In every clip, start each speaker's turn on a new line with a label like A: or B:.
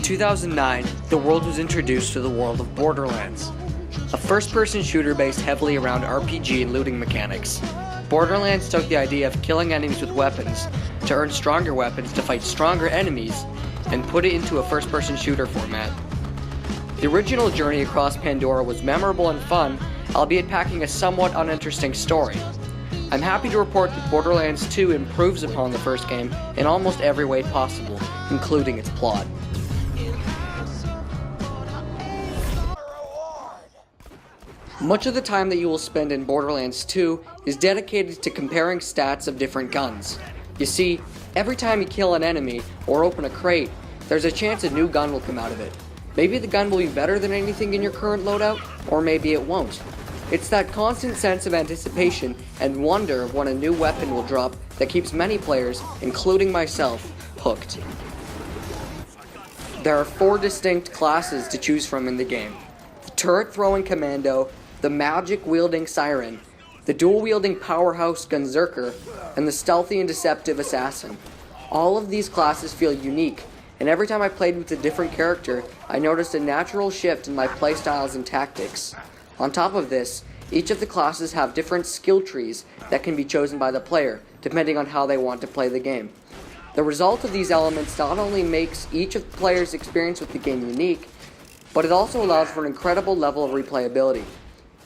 A: 2009, the world was introduced to the world of Borderlands, a first-person shooter based heavily around RPG and looting mechanics. Borderlands took the idea of killing enemies with weapons to earn stronger weapons to fight stronger enemies and put it into a first-person shooter format. The original journey across Pandora was memorable and fun, albeit packing a somewhat uninteresting story. I'm happy to report that Borderlands 2 improves upon the first game in almost every way possible, including its plot. Much of the time that you will spend in Borderlands 2 is dedicated to comparing stats of different guns. You see, every time you kill an enemy or open a crate, there's a chance a new gun will come out of it. Maybe the gun will be better than anything in your current loadout, or maybe it won't. It's that constant sense of anticipation and wonder of when a new weapon will drop that keeps many players, including myself, hooked. There are 4 distinct classes to choose from in the game: the turret-throwing commando, the magic-wielding siren, the dual-wielding powerhouse gunzerker, and the stealthy and deceptive assassin. All of these classes feel unique, and every time I played with a different character, I noticed a natural shift in my playstyles and tactics. On top of this, each of the classes have different skill trees that can be chosen by the player, depending on how they want to play the game. The result of these elements not only makes each of the players' experience with the game unique, but it also allows for an incredible level of replayability.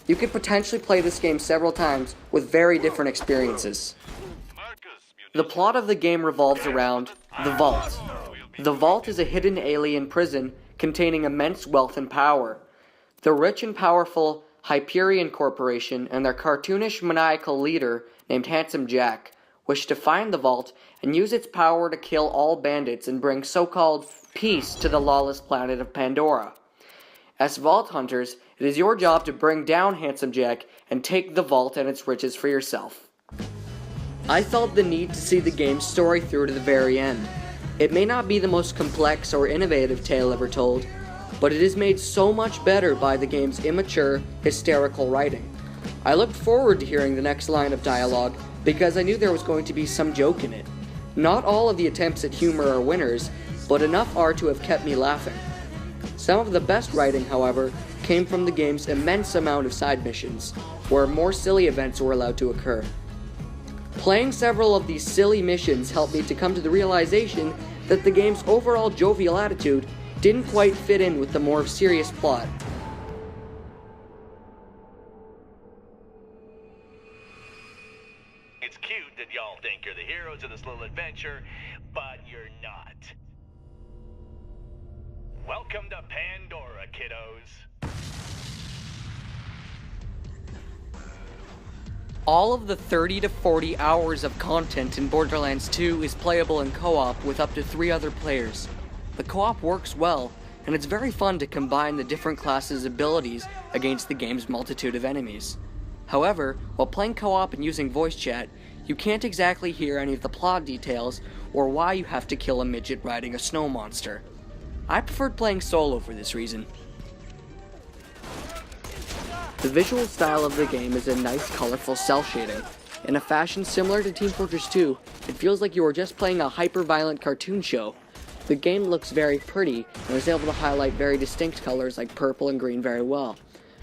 A: You could potentially play this game several times with very different experiences. The plot of the game revolves around the Vault. The Vault is a hidden alien prison containing immense wealth and power. The rich and powerful Hyperion Corporation and their cartoonish maniacal leader named Handsome Jack wish to find the Vault and use its power to kill all bandits and bring so-called peace to the lawless planet of Pandora. As Vault Hunters, it is your job to bring down Handsome Jack and take the Vault and its riches for yourself. I felt the need to see the game's story through to the very end. It may not be the most complex or innovative tale ever told, but it is made so much better by the game's immature, hysterical writing. I looked forward to hearing the next line of dialogue because I knew there was going to be some joke in it. Not all of the attempts at humor are winners, but enough are to have kept me laughing. Some of the best writing, however, came from the game's immense amount of side missions, where more silly events were allowed to occur. Playing several of these silly missions helped me to come to the realization that the game's overall jovial attitude didn't quite fit in with the more serious plot.
B: It's cute that y'all think you're the heroes of this little adventure, but you're not. Welcome to Pandora, kiddos.
A: All of the 30 to 40 hours of content in Borderlands 2 is playable in co-op with up to 3 other players. The co-op works well, and it's very fun to combine the different classes' abilities against the game's multitude of enemies. However, while playing co-op and using voice chat, you can't exactly hear any of the plot details or why you have to kill a midget riding a snow monster. I preferred playing solo for this reason. The visual style of the game is a nice, colorful cel shading. In a fashion similar to Team Fortress 2, it feels like you are just playing a hyper-violent cartoon show. The game looks very pretty and is able to highlight very distinct colors like purple and green very well.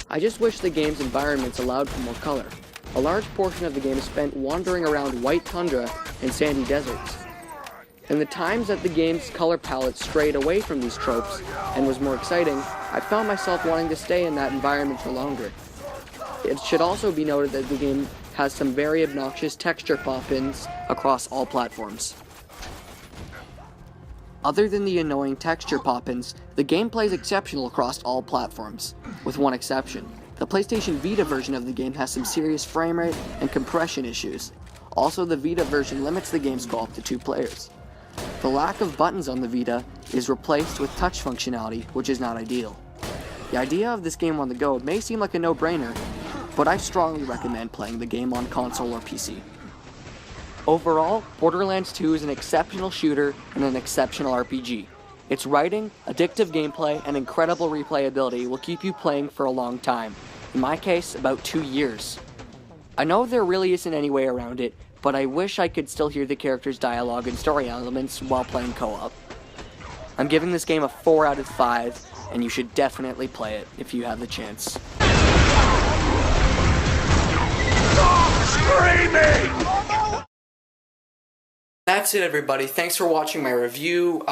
A: I just wish the game's environments allowed for more color. A large portion of the game is spent wandering around white tundra and sandy deserts. In the times that the game's color palette strayed away from these tropes and was more exciting, I found myself wanting to stay in that environment for longer. It should also be noted that the game has some very obnoxious texture pop-ins across all platforms. Other than the annoying texture pop-ins, the gameplay is exceptional across all platforms, with one exception. The PlayStation Vita version of the game has some serious frame rate and compression issues. Also, the Vita version limits the game's co-op to 2 players. The lack of buttons on the Vita is replaced with touch functionality, which is not ideal. The idea of this game on the go may seem like a no-brainer, but I strongly recommend playing the game on console or PC. Overall, Borderlands 2 is an exceptional shooter and an exceptional RPG. Its writing, addictive gameplay, and incredible replayability will keep you playing for a long time. In my case, about 2 years. I know there really isn't any way around it, but I wish I could still hear the characters' dialogue and story elements while playing co-op. I'm giving this game a 4 out of 5, and you should definitely play it if you have the chance.
B: Screaming!
A: That's it, everybody. Thanks for watching my review.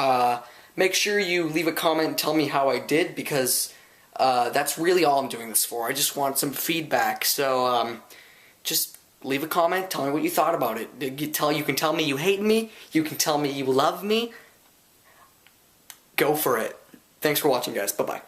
A: Make sure you leave a comment and tell me how I did, because that's really all I'm doing this for. I just want some feedback. So just leave a comment. Tell me what you thought about it. You can tell me you hate me. You can tell me you love me. Go for it. Thanks for watching, guys. Bye-bye.